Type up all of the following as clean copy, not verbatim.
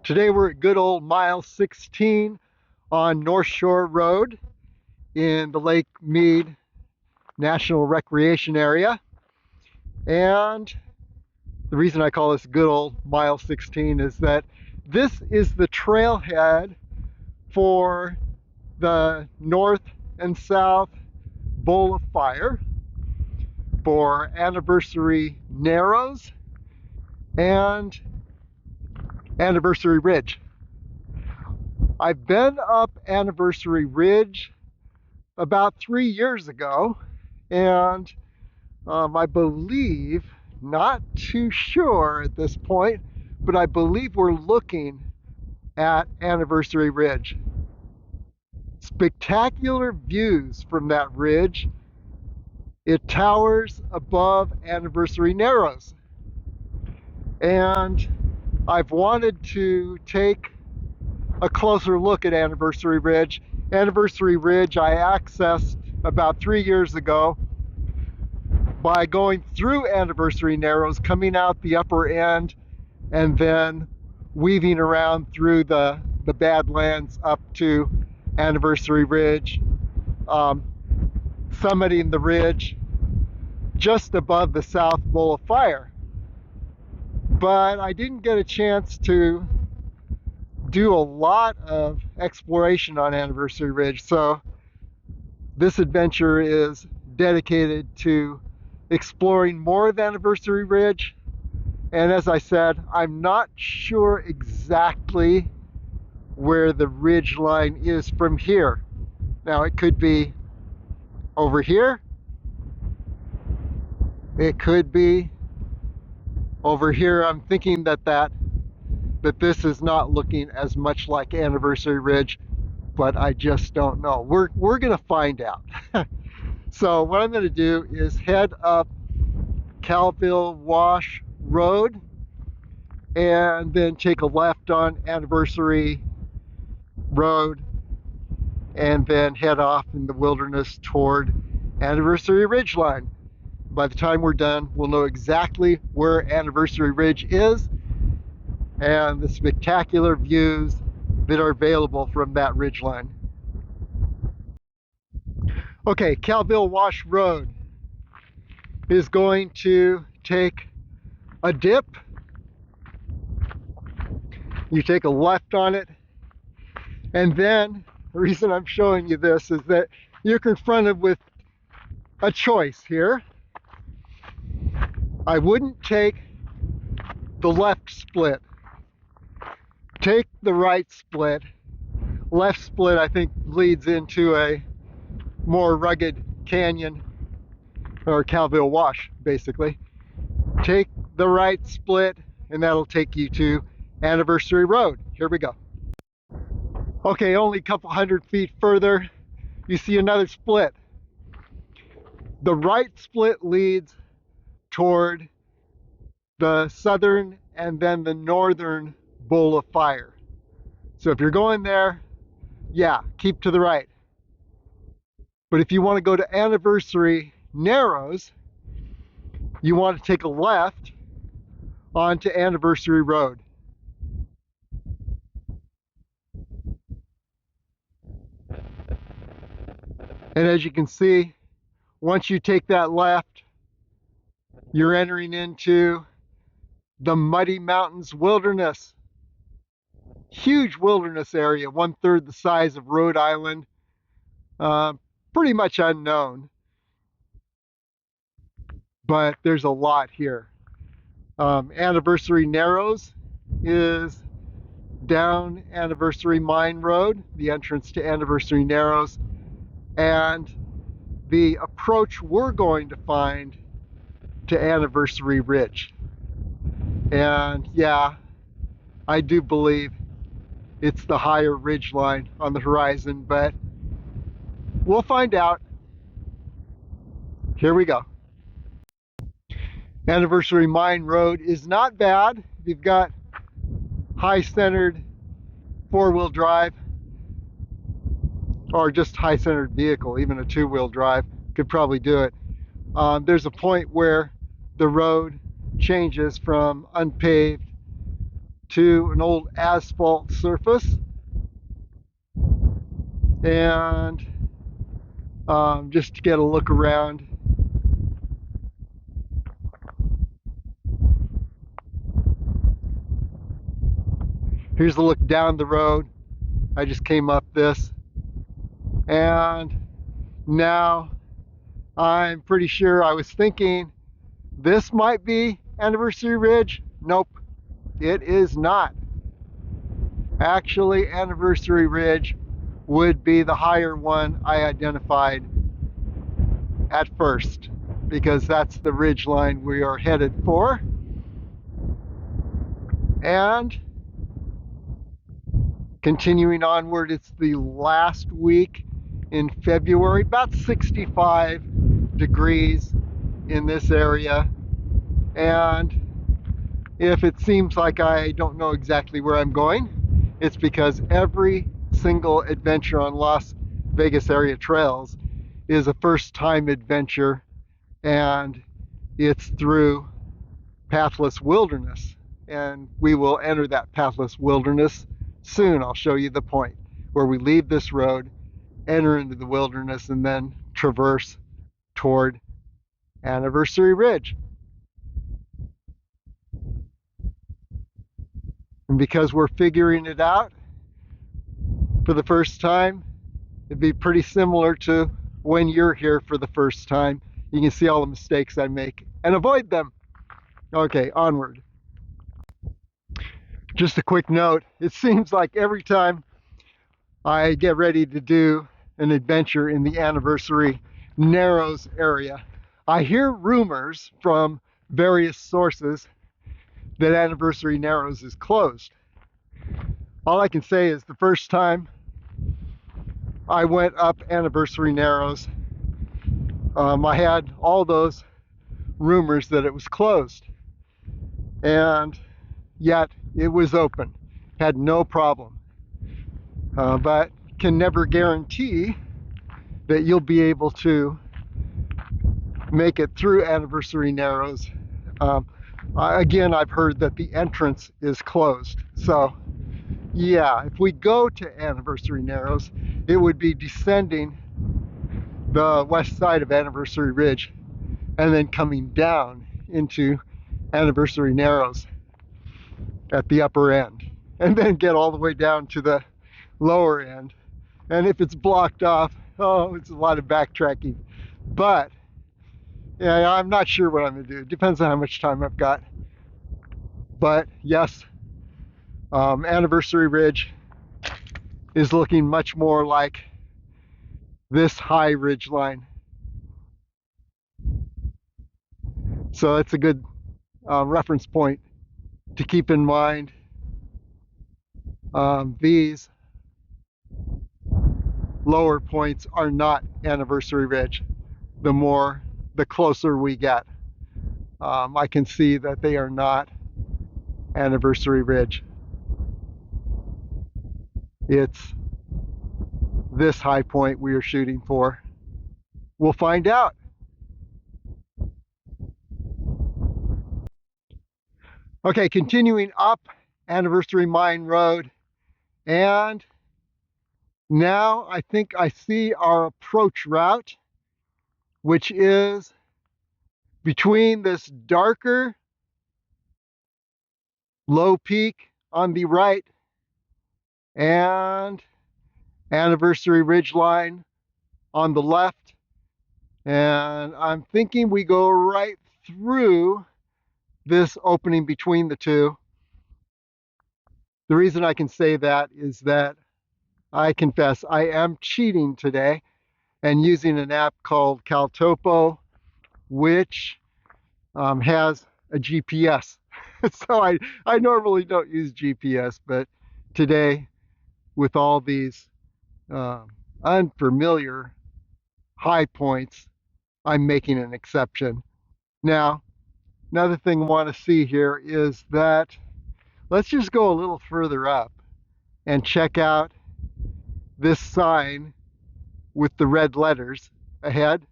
Today we're at good old mile 16 on North Shore Road in the Lake Mead National Recreation Area. And the reason I call this good old mile 16 is that this is the trailhead for the north and south bowl of fire for Anniversary Narrows and Anniversary Ridge. I've been up Anniversary Ridge about 3 years ago, and I believe, not too sure at this point, but I believe we're looking at Anniversary Ridge. Spectacular views from that ridge. It towers above Anniversary Narrows. And I've wanted to take a closer look at Anniversary Ridge. Anniversary Ridge I accessed about 3 years ago by going through Anniversary Narrows, coming out the upper end, and then weaving around through the Badlands up to Anniversary Ridge, summiting the ridge just above the South Bowl of Fire. But I didn't get a chance to do a lot of exploration on Anniversary Ridge, so this adventure is dedicated to exploring more of Anniversary Ridge. And as I said, I'm not sure exactly where the ridge line is from here. Now, it could be over here, it could be over here. I'm thinking that this is not looking as much like Anniversary Ridge, but I just don't know. We're gonna find out. So what I'm gonna do is head up Calville Wash Road and then take a left on Anniversary Road and then head off in the wilderness toward Anniversary Ridgeline. By the time we're done, we'll know exactly where Anniversary Ridge is and the spectacular views that are available from that ridgeline. Okay, Calville Wash Road is going to take a dip. You take a left on it, and then the reason I'm showing you this is that you're confronted with a choice here. I wouldn't take the left split. Take the right split. Left split, I think, leads into a more rugged canyon, or Calville Wash, basically. Take the right split, and that'll take you to Anniversary Road. Here we go. Okay, only a couple hundred feet further, you see another split. The right split leads toward the southern and then the northern bowl of fire. So if you're going there, yeah, keep to the right. But if you want to go to Anniversary Narrows, you want to take a left onto Anniversary Road. And as you can see, once you take that left, you're entering into the Muddy Mountains Wilderness. Huge wilderness area, 1/3 the size of Rhode Island. Pretty much unknown, but there's a lot here. Anniversary Narrows is down Anniversary Mine Road, the entrance to Anniversary Narrows, and the approach we're going to find to Anniversary Ridge. And yeah, I do believe it's the higher ridge line on the horizon, but we'll find out. Here we go. Anniversary Mine Road is not bad. You've got high-centered four-wheel drive, or just high-centered vehicle. Even a two-wheel drive could probably do it. There's a point where the road changes from unpaved to an old asphalt surface, and just to get a look around. Here's a look down the road. I just came up this, and now I'm pretty sure I was thinking this might be Anniversary Ridge. Nope, it is not. Actually, Anniversary Ridge would be the higher one I identified at first, because that's the ridge line we are headed for. And continuing onward, it's the last week in February, about 65 degrees in this area. And if it seems like I don't know exactly where I'm going, it's because every single adventure on Las Vegas area trails is a first-time adventure, and it's through pathless wilderness. And we will enter that pathless wilderness soon. I'll show you the point where we leave this road, enter into the wilderness, and then traverse toward Anniversary Ridge. And because we're figuring it out for the first time, it'd be pretty similar to when you're here for the first time. You can see all the mistakes I make and avoid them. Okay, onward. Just a quick note, it seems like every time I get ready to do an adventure in the Anniversary Narrows area, I hear rumors from various sources that Anniversary Narrows is closed. All I can say is the first time I went up Anniversary Narrows, I had all those rumors that it was closed, and yet it was open, had no problem. But can never guarantee that you'll be able to make it through Anniversary Narrows. Again, I've heard that the entrance is closed. So yeah, if we go to Anniversary Narrows, it would be descending the west side of Anniversary Ridge and then coming down into Anniversary Narrows at the upper end, and then get all the way down to the lower end. And if it's blocked off, oh, it's a lot of backtracking. But yeah, I'm not sure what I'm gonna do. It depends on how much time I've got. But yes, Anniversary Ridge is looking much more like this high ridge line. So it's a good reference point to keep in mind. These lower points are not Anniversary Ridge. The closer we get, I can see that they are not Anniversary Ridge. It's this high point we are shooting for. We'll find out. Okay, continuing up Anniversary Mine Road, and now I think I see our approach route, which is between this darker low peak on the right and Anniversary Ridge line on the left. And I'm thinking we go right through this opening between the two. The reason I can say that is that I confess I am cheating today and using an app called CalTopo, which has a GPS. So I normally don't use GPS, but today, with all these unfamiliar high points, I'm making an exception. Now, another thing I want to see here is that let's just go a little further up and check out this sign with the red letters ahead,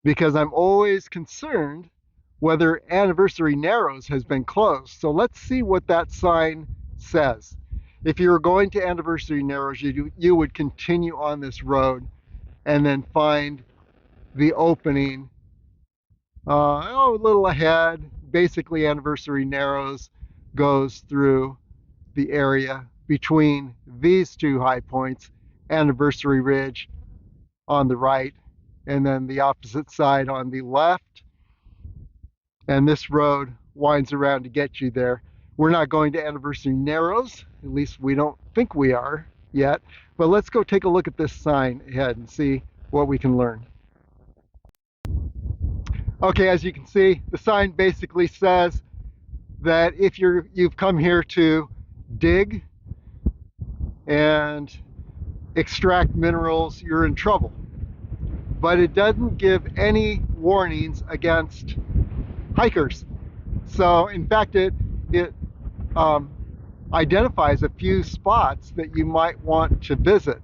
because I'm always concerned whether Anniversary Narrows has been closed. So let's see what that sign says. If you were going to Anniversary Narrows, you would continue on this road and then find the opening a little ahead. Basically, Anniversary Narrows goes through the area between these two high points, Anniversary Ridge on the right, and then the opposite side on the left. And this road winds around to get you there. We're not going to Anniversary Narrows, at least we don't think we are yet, but let's go take a look at this sign ahead and see what we can learn. Okay, as you can see, the sign basically says that if you've come here to dig and extract minerals, you're in trouble. But it doesn't give any warnings against hikers. So in fact, it identifies a few spots that you might want to visit.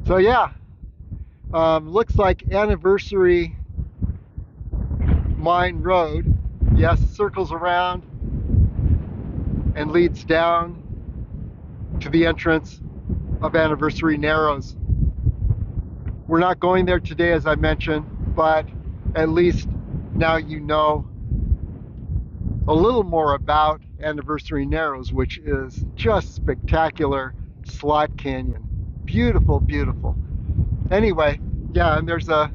So yeah, looks like Anniversary Mine Road, yes, circles around and leads down to the entrance of Anniversary Narrows. We're not going there today, as I mentioned, but at least now you know a little more about Anniversary Narrows, which is just spectacular slot canyon. Beautiful, beautiful. Anyway, yeah, and there's a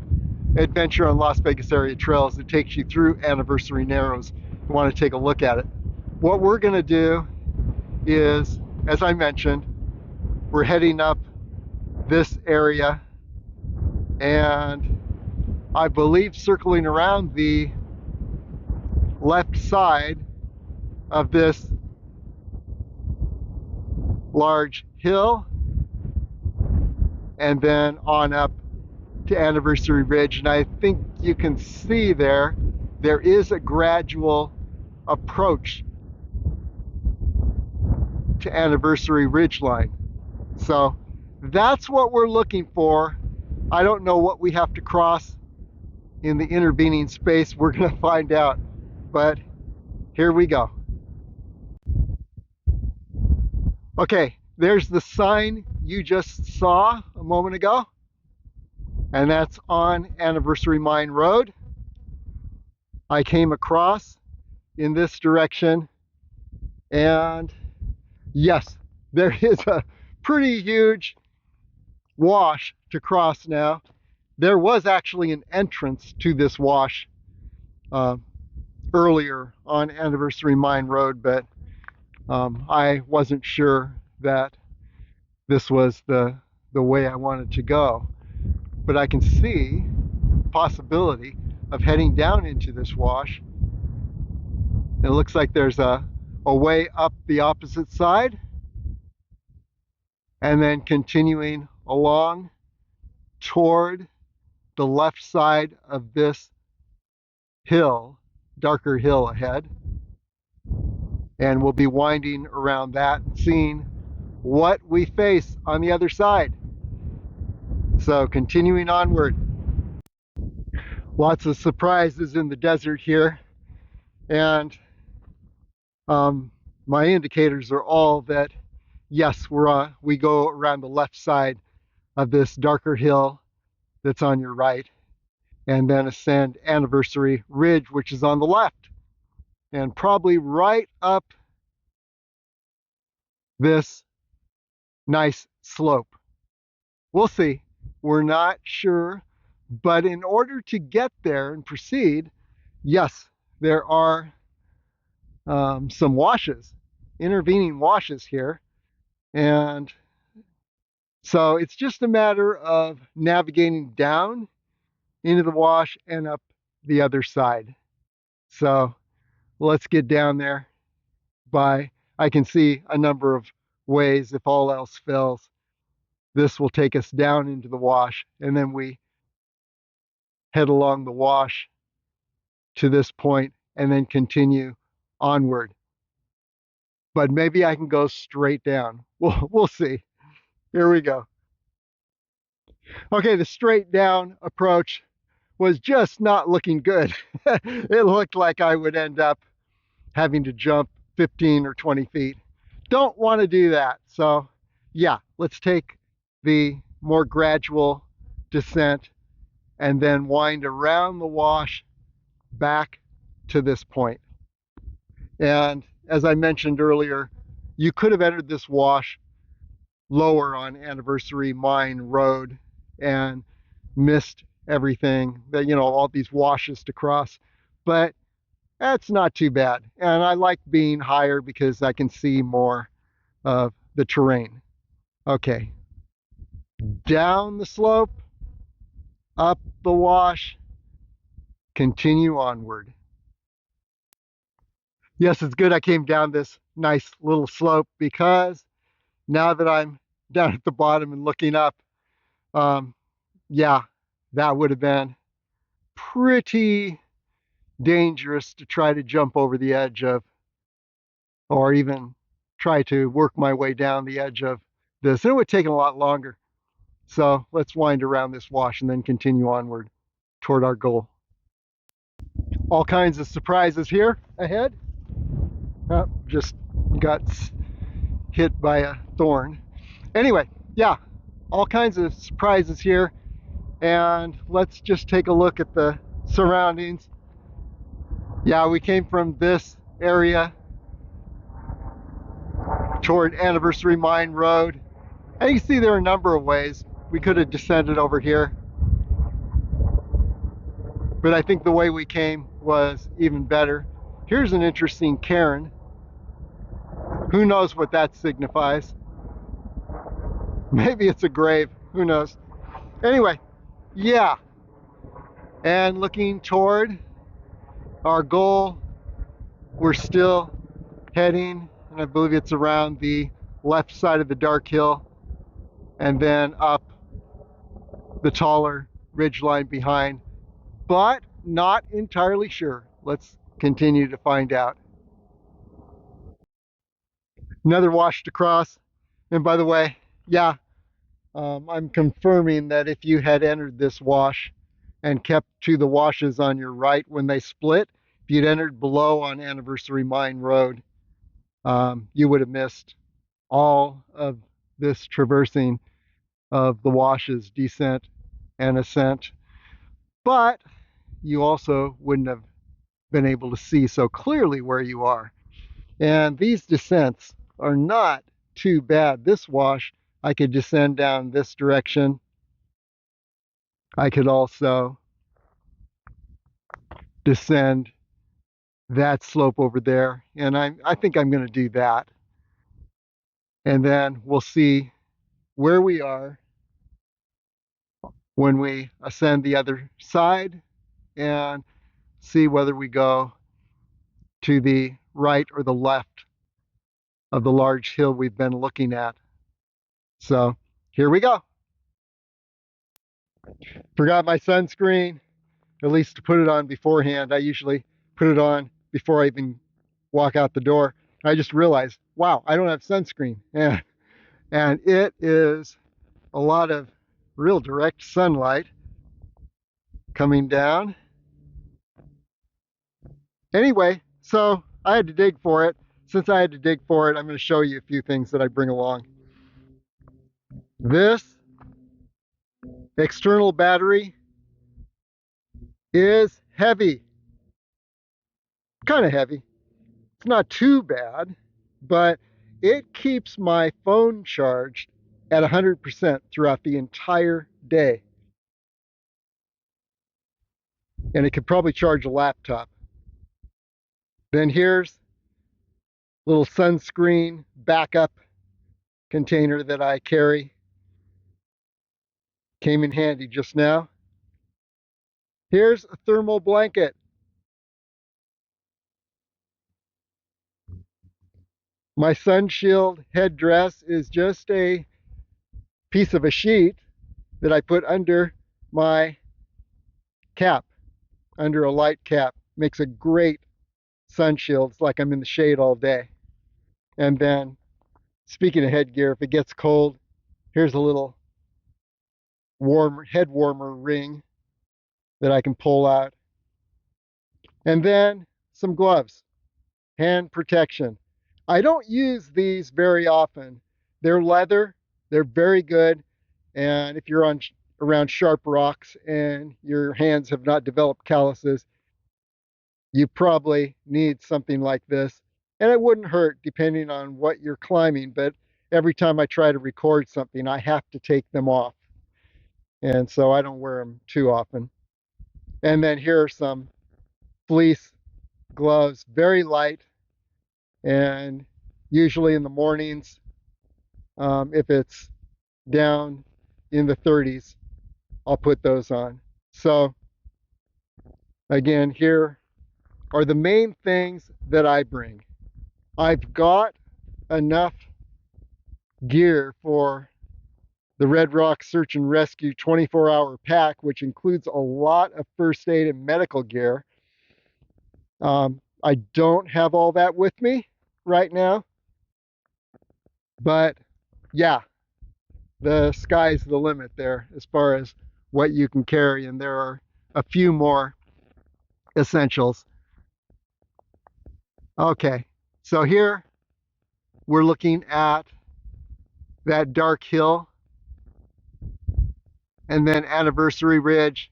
adventure on Las Vegas area trails that takes you through Anniversary Narrows. You want to take a look at it. What we're going to do is, as I mentioned, we're heading up this area, and I believe circling around the left side of this large hill, and then on up to Anniversary Ridge. And I think you can see there is a gradual approach to Anniversary Ridgeline. So that's what we're looking for. I don't know what we have to cross in the intervening space. We're going to find out, but here we go. Okay, there's the sign you just saw a moment ago, and that's on Anniversary Mine Road. I came across in this direction, and yes, there is a pretty huge wash to cross now. There was actually an entrance to this wash earlier on Anniversary Mine Road, but I wasn't sure that this was the way I wanted to go. But I can see the possibility of heading down into this wash. It looks like there's a way up the opposite side, and then continuing along toward the left side of this hill, darker hill ahead. And we'll be winding around that and seeing what we face on the other side. So continuing onward. Lots of surprises in the desert here, and my indicators are all that yes, we go around the left side of this darker hill that's on your right, and then ascend Anniversary Ridge, which is on the left, and probably right up this nice slope. We'll see. We're not sure, but in order to get there and proceed, yes, there are some washes, intervening washes here, and so it's just a matter of navigating down into the wash and up the other side. So let's get down there. I can see a number of ways. If all else fails, this will take us down into the wash, and then we head along the wash to this point and then continue onward. But maybe I can go straight down. We'll see. Here we go. Okay, the straight down approach was just not looking good. It looked like I would end up having to jump 15 or 20 feet. Don't want to do that. So yeah, let's take the more gradual descent and then wind around the wash back to this point. And as I mentioned earlier, you could have entered this wash lower on Anniversary Mine Road and missed everything that, all these washes to cross. But that's not too bad. And I like being higher because I can see more of the terrain. Okay, down the slope, up the wash, continue onward. Yes, it's good I came down this nice little slope because now that I'm down at the bottom and looking up, um, yeah, that would have been pretty dangerous to try to jump over the edge of, or even try to work my way down the edge of this. It would have taken a lot longer. So let's wind around this wash and then continue onward toward our goal. All kinds of surprises here ahead. Just got hit by a thorn. Anyway, yeah, all kinds of surprises here. And let's just take a look at the surroundings. Yeah, we came from this area toward Anniversary Mine Road. And you can see there are a number of ways we could have descended over here. But I think the way we came was even better. Here's an interesting cairn. Who knows what that signifies? Maybe it's a grave. Who knows? Anyway, yeah. And looking toward our goal, we're still heading, and I believe it's around the left side of the dark hill and then up the taller ridge line behind, but not entirely sure. Let's continue to find out. Another wash to cross. And by the way, yeah, I'm confirming that if you had entered this wash and kept to the washes on your right when they split, if you'd entered below on Anniversary Mine Road, you would have missed all of this traversing of the washes, descent and ascent. But you also wouldn't have been able to see so clearly where you are. And these descents are not too bad. This wash, I could descend down this direction. I could also descend that slope over there. And I think I'm going to do that. And then we'll see where we are when we ascend the other side and see whether we go to the right or the left of the large hill we've been looking at. So here we go. Forgot my sunscreen, at least to put it on beforehand. I usually put it on before I even walk out the door. I just realized, wow, I don't have sunscreen. Yeah. And it is a lot of real direct sunlight coming down. Anyway, so I had to dig for it. Since I had to dig for it, I'm going to show you a few things that I bring along. This external battery is heavy. Kind of heavy. It's not too bad, but it keeps my phone charged at 100% throughout the entire day. And it could probably charge a laptop. Then here's a little sunscreen backup container that I carry. Came in handy just now. Here's a thermal blanket. My sun shield headdress is just a piece of a sheet that I put under my cap, under a light cap. Makes a great sun shield. It's like I'm in the shade all day. And then, speaking of headgear, if it gets cold, here's a little head warmer ring that I can pull out. And then some gloves, hand protection. I don't use these very often. They're leather, they're very good. And if you're around sharp rocks and your hands have not developed calluses, you probably need something like this. And it wouldn't hurt depending on what you're climbing, but every time I try to record something, I have to take them off. And so I don't wear them too often. And then here are some fleece gloves, very light, and usually in the mornings, if it's down in the 30s, I'll put those on. So again, here are the main things that I bring. I've got enough gear for the Red Rock Search and Rescue 24-hour pack, which includes a lot of first aid and medical gear. I don't have all that with me right now, but yeah, the sky's the limit there as far as what you can carry, and there are a few more essentials. Okay, so here we're looking at that dark hill, and then Anniversary Ridge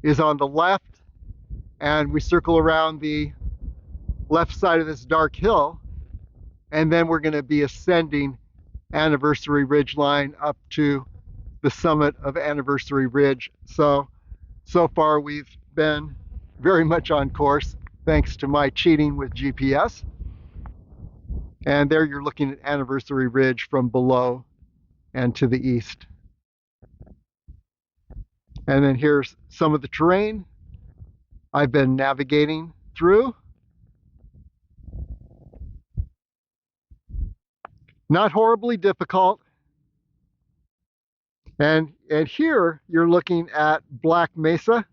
is on the left, and we circle around the left side of this dark hill, and then we're going to be ascending Anniversary Ridge line up to the summit of Anniversary Ridge. So far we've been very much on course thanks to my cheating with GPS. And there you're looking at Anniversary Ridge from below and to the east. And then here's some of the terrain I've been navigating through. Not horribly difficult. And here you're looking at Black Mesa,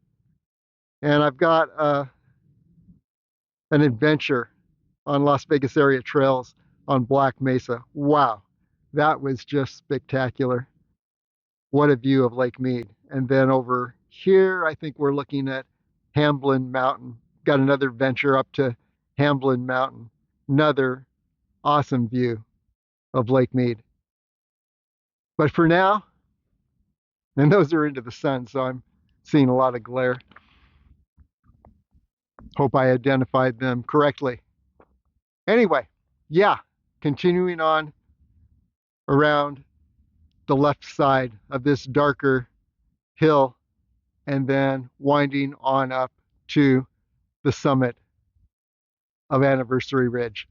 and I've got an adventure on Las Vegas area trails on Black Mesa. Wow, that was just spectacular. What a view of Lake Mead. And then over here, I think we're looking at Hamblin Mountain. Got another venture up to Hamblin Mountain. Another awesome view of Lake Mead. But for now, and those are into the sun, so I'm seeing a lot of glare. Hope I identified them correctly. Anyway, yeah, continuing on around the left side of this darker hill and then winding on up to the summit of Anniversary Ridge.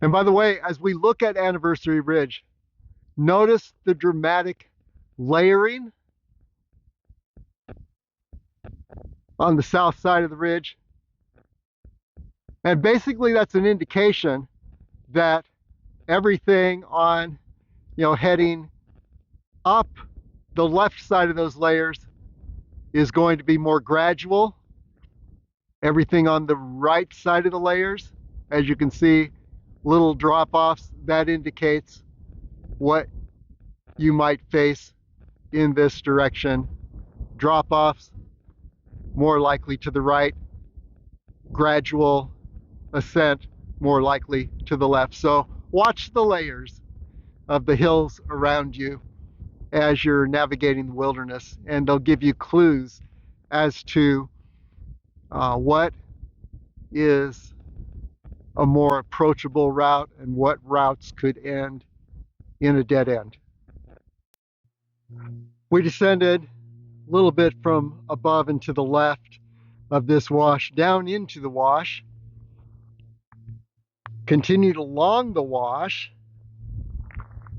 And by the way, as we look at Anniversary Ridge, notice the dramatic layering on the south side of the ridge. And basically that's an indication that everything on, heading up the left side of those layers is going to be more gradual. Everything on the right side of the layers, as you can see, little drop-offs, that indicates what you might face in this direction. Drop-offs, more likely to the right. Gradual ascent, more likely to the left. So watch the layers of the hills around you as you're navigating the wilderness, and they'll give you clues as to what is a more approachable route and what routes could end in a dead end. We descended a little bit from above and to the left of this wash down into the wash, continued along the wash.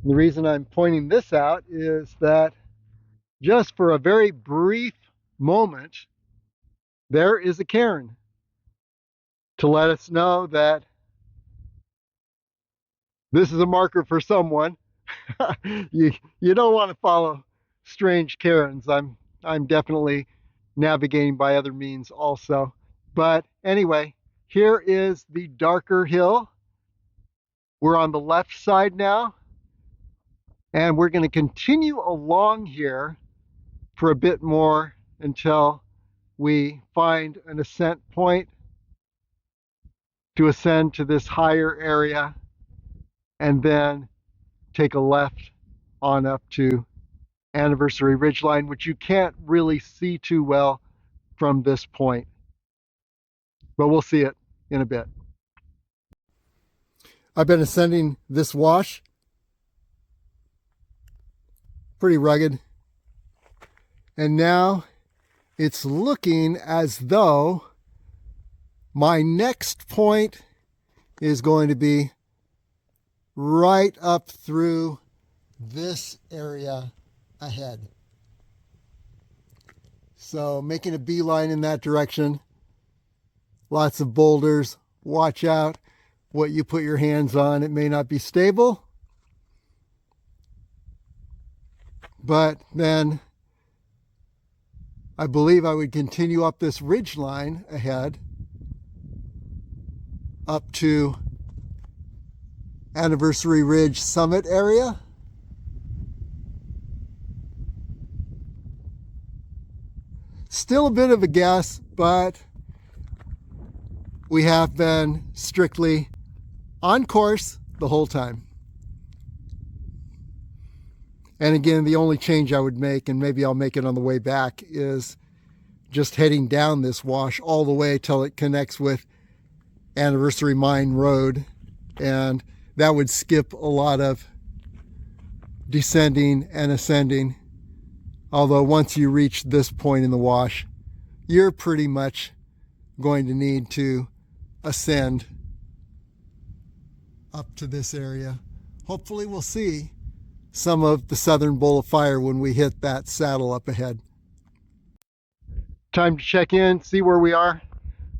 The reason I'm pointing this out is that just for a very brief moment, there is a cairn to let us know that this is a marker for someone. you don't want to follow strange cairns. I'm definitely navigating by other means also. But anyway, here is the darker hill We're on the left side now, and we're going to continue along here for a bit more until we find an ascent point to ascend to this higher area, and then take a left on up to Anniversary Ridgeline, which you can't really see too well from this point, but we'll see it in a bit. I've been ascending this wash, pretty rugged, and now it's looking as though my next point is going to be right up through this area ahead. So making a beeline in that direction. Lots of boulders. Watch out what you put your hands on. It may not be stable. But then I believe I would continue up this ridge line ahead up to Anniversary Ridge summit area. Still a bit of a guess, but we have been strictly on course the whole time. And again, the only change I would make, and maybe I'll make it on the way back, is just heading down this wash all the way till it connects with Anniversary Mine Road, and that would skip a lot of descending and ascending. Although once you reach this point in the wash, you're pretty much going to need to ascend up to this area. Hopefully we'll see some of the southern bowl of fire when we hit that saddle up ahead. Time to check in, see where we are.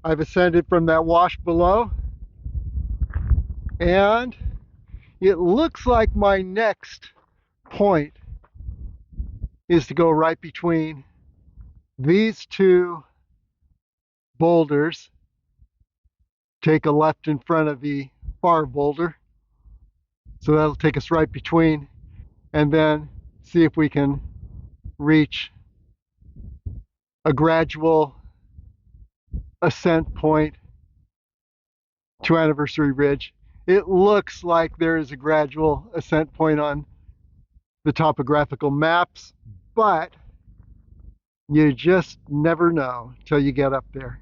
I've ascended from that wash below, and it looks like my next point is to go right between these two boulders, take a left in front of the far boulder, so that'll take us right between, and then see if we can reach a gradual ascent point to Anniversary Ridge. It looks like there is a gradual ascent point on the topographical maps, but you just never know till you get up there.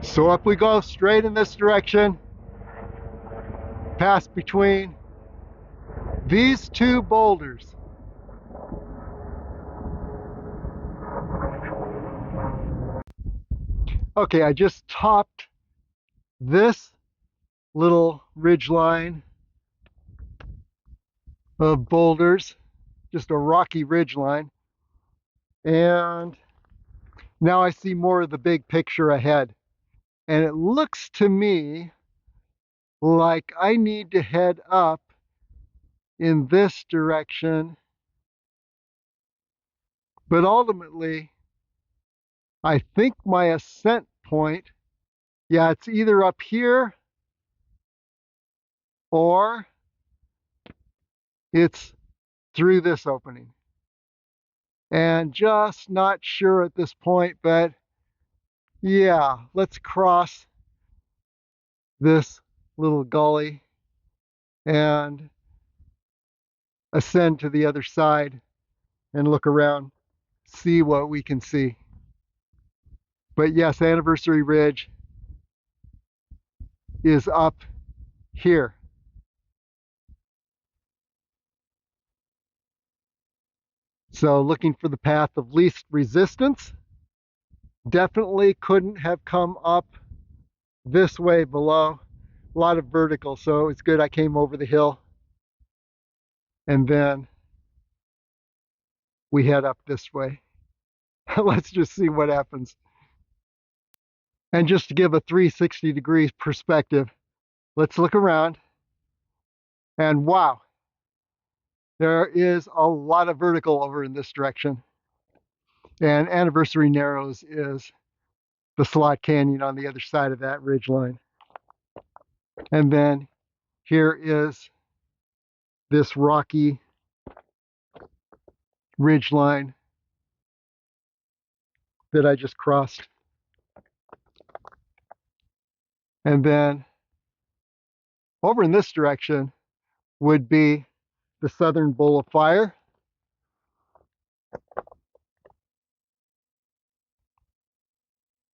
So up we go, straight in this direction, pass between these two boulders. Okay, I just topped this little ridge line of boulders, just a rocky ridge line, and now I see more of the big picture ahead. And it looks to me like I need to head up in this direction, but ultimately I think my ascent point, yeah, it's either up here or it's through this opening. And just not sure at this point, but yeah, let's cross this little gully and ascend to the other side and look around, see what we can see. But yes, Anniversary Ridge is up here. So looking for the path of least resistance. Definitely couldn't have come up this way below. A lot of vertical, so it's good I came over the hill. And then we head up this way. Let's just see what happens. And just to give a 360 degrees perspective, let's look around. And wow, there is a lot of vertical over in this direction. And Anniversary Narrows is the slot canyon on the other side of that ridge line. And then here is this rocky ridge line that I just crossed. And then over in this direction would be the southern bowl of fire.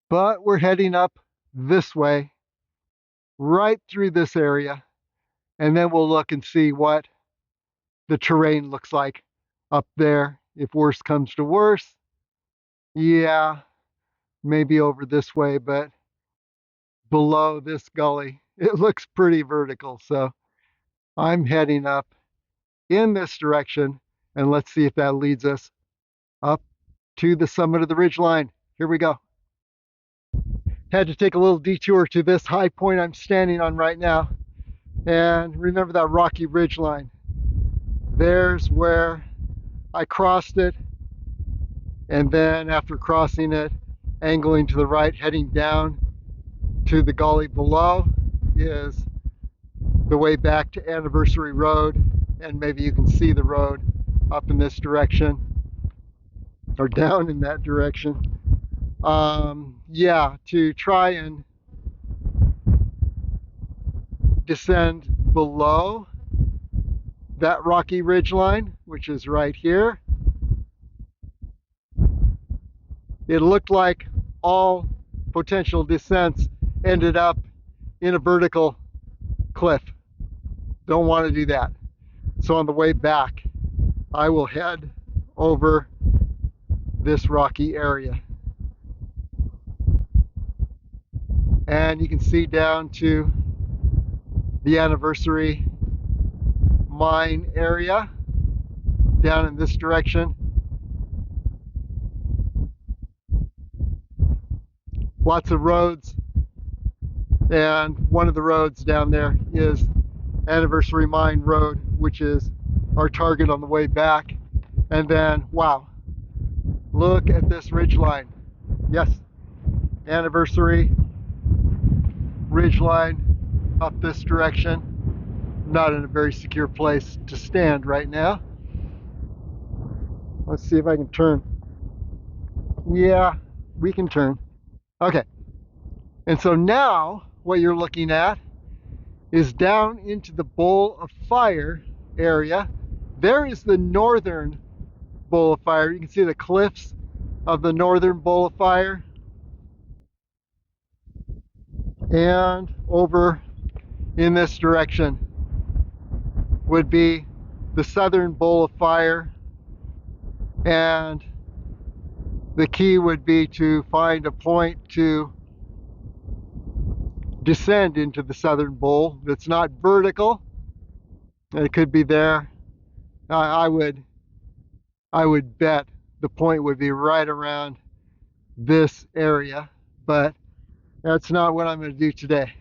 But we're heading up this way, right through this area, and then we'll look and see what the terrain looks like up there. If worse comes to worse, yeah, maybe over this way, but below this gully, it looks pretty vertical. So I'm heading up in this direction, and let's see if that leads us up to the summit of the ridge line. Here we go. Had to take a little detour to this high point I'm standing on right now. And remember that rocky ridge line. There's where I crossed it. And then after crossing it, angling to the right, heading down to the gully below is the way back to Anniversary Road. And maybe you can see the road up in this direction or down in that direction. Yeah, to try and descend below that rocky ridge line, which is right here. It looked like all potential descents ended up in a vertical cliff. Don't want to do that. So on the way back, I will head over this rocky area. And you can see down to the Anniversary mine area down in this direction. Lots of roads, and one of the roads down there is Anniversary Mine Road, which is our target on the way back. And then, wow, look at this ridge line. Yes, Anniversary ridge line up this direction. Not in a very secure place to stand right now. Let's see if I can turn. Yeah, we can turn. Okay. And so now what you're looking at is down into the bowl of fire area. There is the northern bowl of fire. You can see the cliffs of the northern bowl of fire. And over in this direction would be the southern bowl of fire. And the key would be to find a point to descend into the southern bowl that's not vertical. It could be there. I would bet the point would be right around this area, but that's not what I'm going to do today.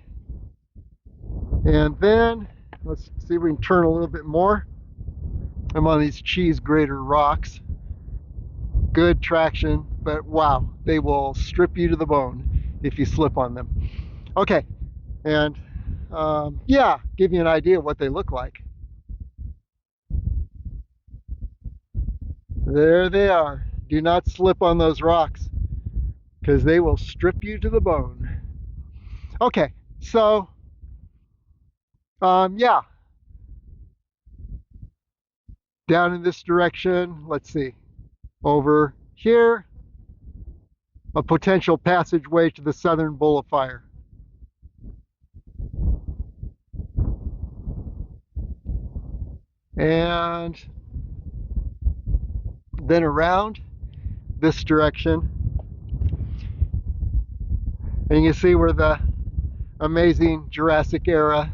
And then let's see if we can turn a little bit more. I'm on these cheese grater rocks. Good traction, but wow, they will strip you to the bone if you slip on them. Okay, and yeah, give you an idea of what they look like. There they are. Do not slip on those rocks because they will strip you to the bone. Okay, so yeah, down in this direction, let's see, over here, a potential passageway to the southern bowl of fire. And then around this direction, and you see where the amazing Jurassic era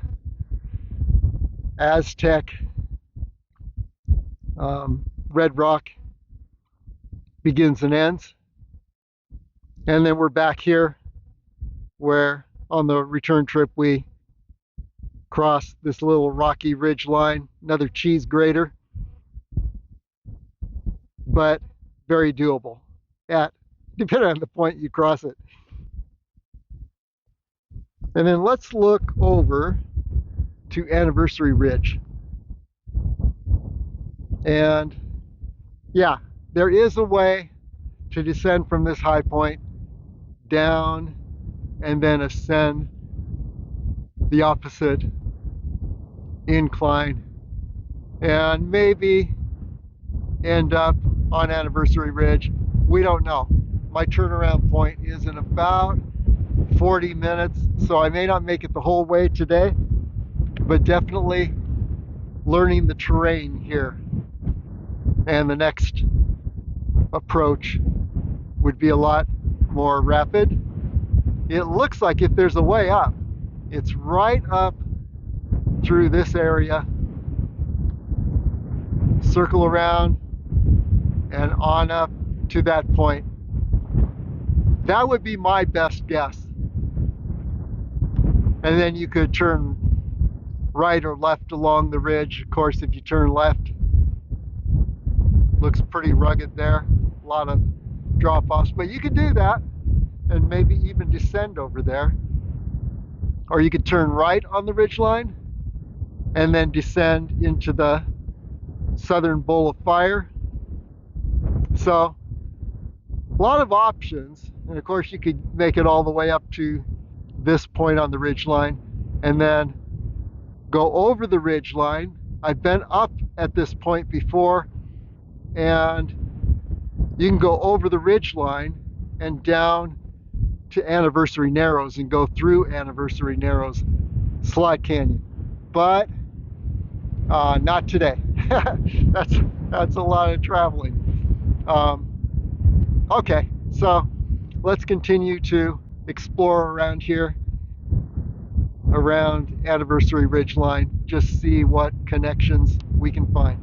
Aztec red rock begins and ends. And then we're back here where on the return trip we across this little rocky ridge line, another cheese grater, but very doable depending on the point you cross it. And then let's look over to Anniversary Ridge. And yeah, there is a way to descend from this high point down and then ascend the opposite incline and maybe end up on Anniversary Ridge. We don't know. My turnaround point is in about 40 minutes, so I may not make it the whole way today, but definitely learning the terrain here. And the next approach would be a lot more rapid. It looks like if there's a way up, it's right up through this area, circle around and on up to that point. That would be my best guess. And then you could turn right or left along the ridge. Of course, if you turn left, looks pretty rugged there, a lot of drop-offs, but you could do that and maybe even descend over there. Or you could turn right on the ridge line and then descend into the southern bowl of fire. So a lot of options, and of course you could make it all the way up to this point on the ridge line and then go over the ridge line. I've been up at this point before, and you can go over the ridge line and down to Anniversary Narrows and go through Anniversary Narrows Slot Canyon, but not today. that's a lot of traveling. Okay, so let's continue to explore around here, around Anniversary Ridge line, just see what connections we can find.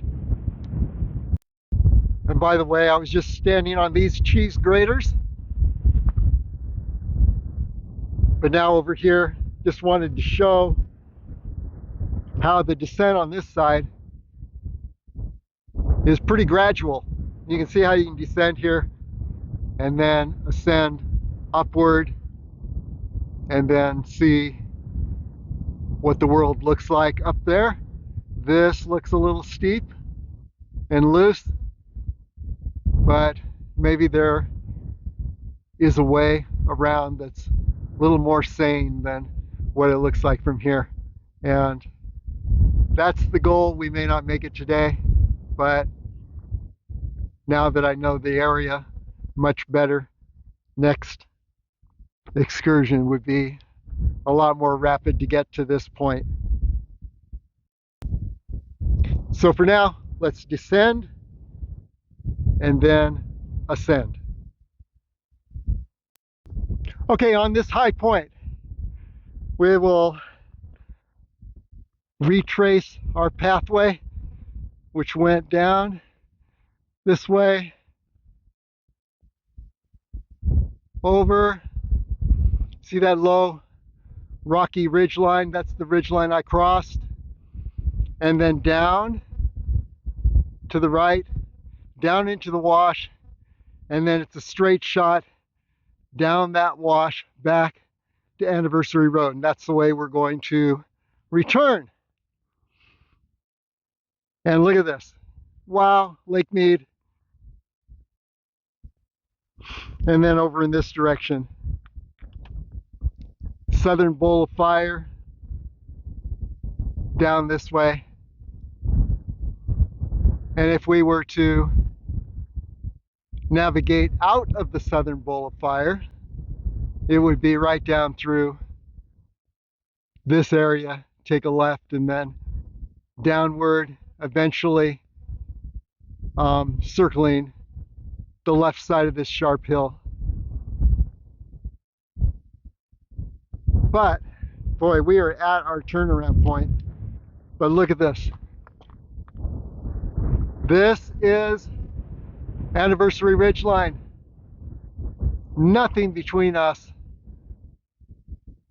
And by the way, I was just standing on these cheese graters, but now over here, just wanted to show how the descent on this side is pretty gradual. You can see how you can descend here and then ascend upward and then see what the world looks like up there. This looks a little steep and loose, but maybe there is a way around that's a little more sane than what it looks like from here. And that's the goal. We may not make it today, but now that I know the area much better, next excursion would be a lot more rapid to get to this point. So for now, let's descend and then ascend. Okay, on this high point, we will retrace our pathway, which went down this way, over. See that low rocky ridge line? That's the ridge line I crossed. And then down to the right, down into the wash, and then it's a straight shot down that wash back to Anniversary Road. And that's the way we're going to return. And look at this. Wow, Lake Mead. And then over in this direction, Southern Bowl of Fire, down this way. And if we were to navigate out of the Southern Bowl of Fire, it would be right down through this area, take a left and then downward, eventually circling the left side of this sharp hill. But boy, we are at our turnaround point. But look at this. This is Anniversary Ridge line. Nothing between us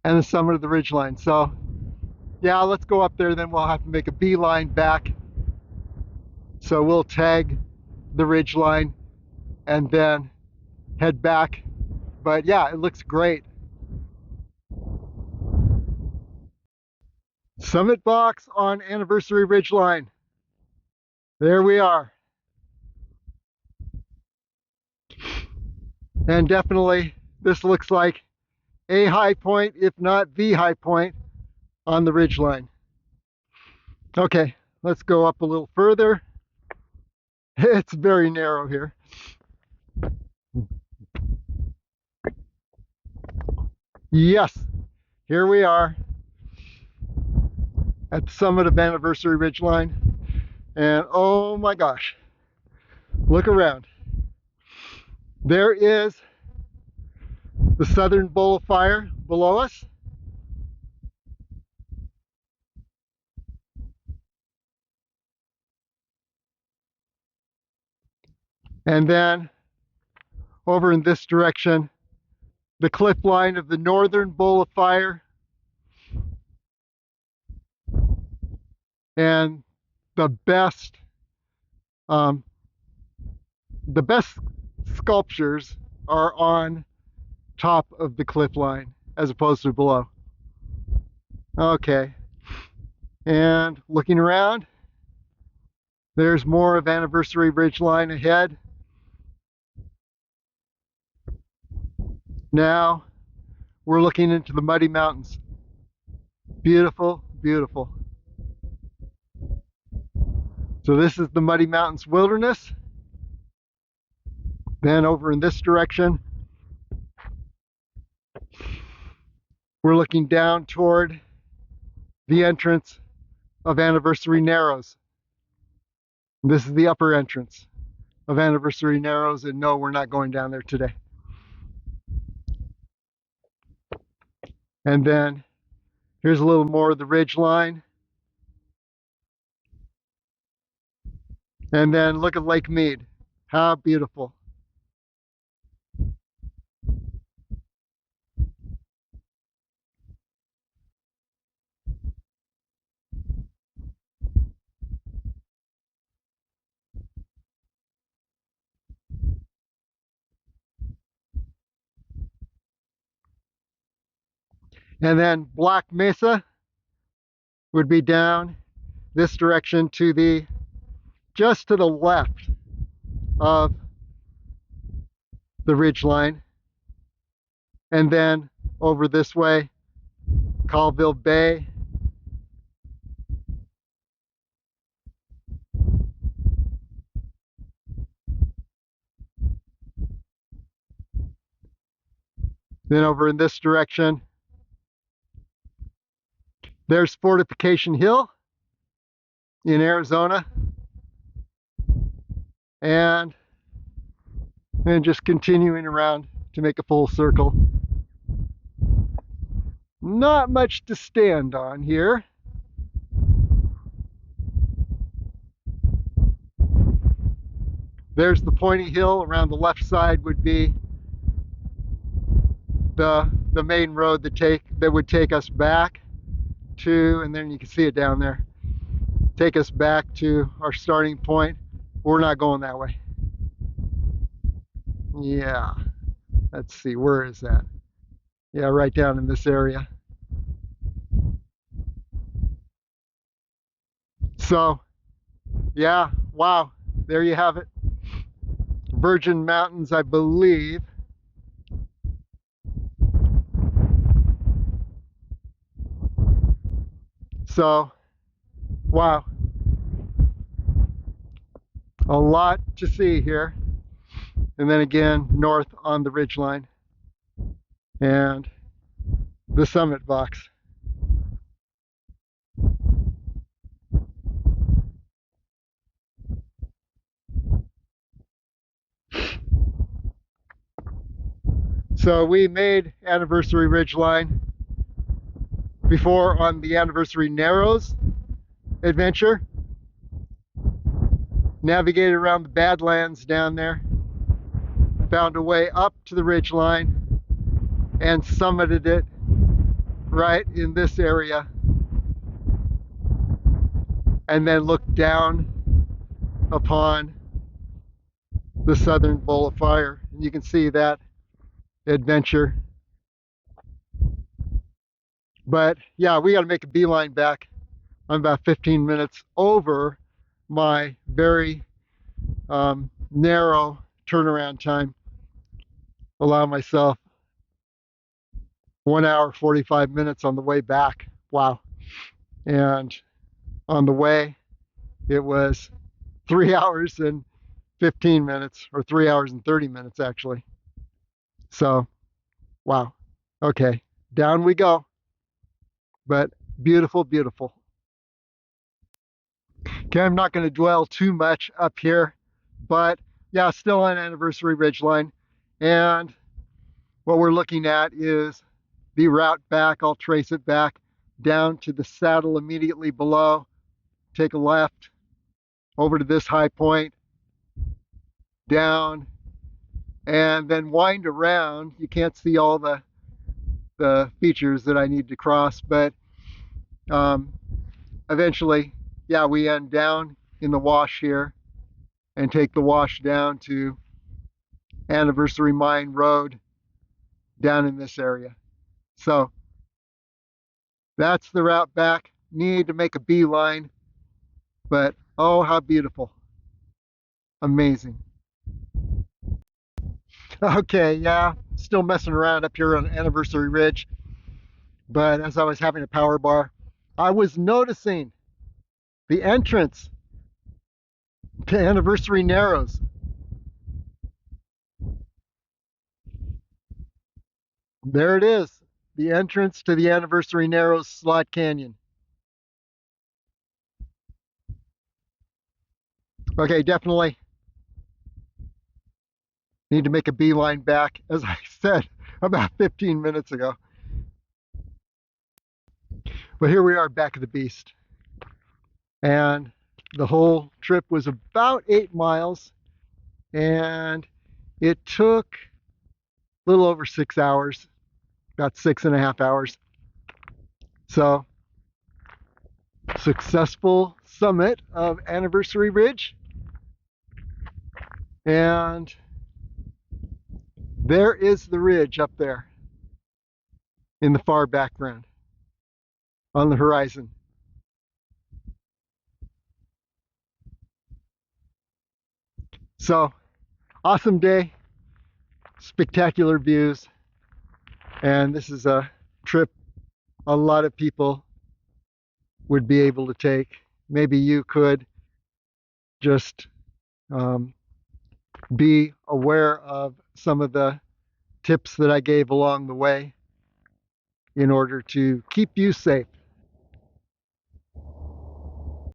and the summit of the ridge line. So Yeah, let's go up there, then we'll have to make a beeline back. So we'll tag the ridgeline and then head back. But yeah, it looks great. Summit box on Anniversary Ridgeline. There we are. And definitely this looks like a high point, if not the high point on the ridgeline. Okay, let's go up a little further. It's very narrow here. Yes, here we are at the summit of Anniversary Ridgeline. And oh my gosh, look around. There is the southern bowl of fire below us. And then over in this direction, the cliff line of the northern bowl of fire. And the best sculptures are on top of the cliff line as opposed to below. Okay, and looking around, there's more of Anniversary Ridgeline ahead. Now we're looking into the Muddy Mountains. Beautiful, beautiful. So this is the Muddy Mountains Wilderness. Then over in this direction, we're looking down toward the entrance of Anniversary Narrows. This is the upper entrance of Anniversary Narrows, and no, we're not going down there today. And then here's a little more of the ridge line. And then look at Lake Mead. How beautiful. And then Black Mesa would be down this direction to the, just to the left of the ridge line. And then over this way, Colville Bay. Then over in this direction, there's Fortification Hill in Arizona. And just continuing around to make a full circle. Not much to stand on here. There's the pointy hill. Around the left side would be the main road that would take us back to, and then you can see it down there, take us back to our starting point. We're not going that way. Yeah, let's see, where is that? Yeah, right down in this area. So yeah, wow, there you have it. Virgin Mountains, I believe. So, wow, a lot to see here. And then again, north on the ridgeline and the summit box. So we made Anniversary Ridgeline before on the Anniversary Narrows adventure. Navigated around the Badlands down there, found a way up to the ridgeline, and summited it right in this area and then look down upon the southern bowl of fire. And you can see that adventure. But yeah, we got to make a beeline back. I'm about 15 minutes over my very narrow turnaround time. Allow myself 1 hour 45 minutes on the way back. Wow. And on the way it was 3 hours and 15 minutes, or 3 hours and 30 minutes actually. So wow. Okay, down we go. But beautiful, beautiful. Okay, I'm not going to dwell too much up here, but yeah, still on Anniversary Ridgeline. And what we're looking at is the route back. I'll trace it back down to the saddle immediately below, take a left over to this high point, down, and then wind around. You can't see all the features that I need to cross, but eventually, yeah, we end down in the wash here and take the wash down to Anniversary Mine Road down in this area. So that's the route back. Need to make a beeline, but oh, how beautiful. Amazing. Okay, yeah, still messing around up here on Anniversary Ridge, but as I was having a power bar, I was noticing the entrance to Anniversary Narrows. There it is, the entrance to the Anniversary Narrows Slot Canyon. Okay, definitely need to make a beeline back, as I said about 15 minutes ago. But here we are back at the beast. And the whole trip was about 8 miles, and it took a little over 6 hours, about 6.5 hours. So, successful summit of Anniversary Ridge. And there is the ridge up there in the far background on the horizon. So, awesome day, spectacular views, and this is a trip a lot of people would be able to take. Maybe you could just be aware of some of the tips that I gave along the way in order to keep you safe.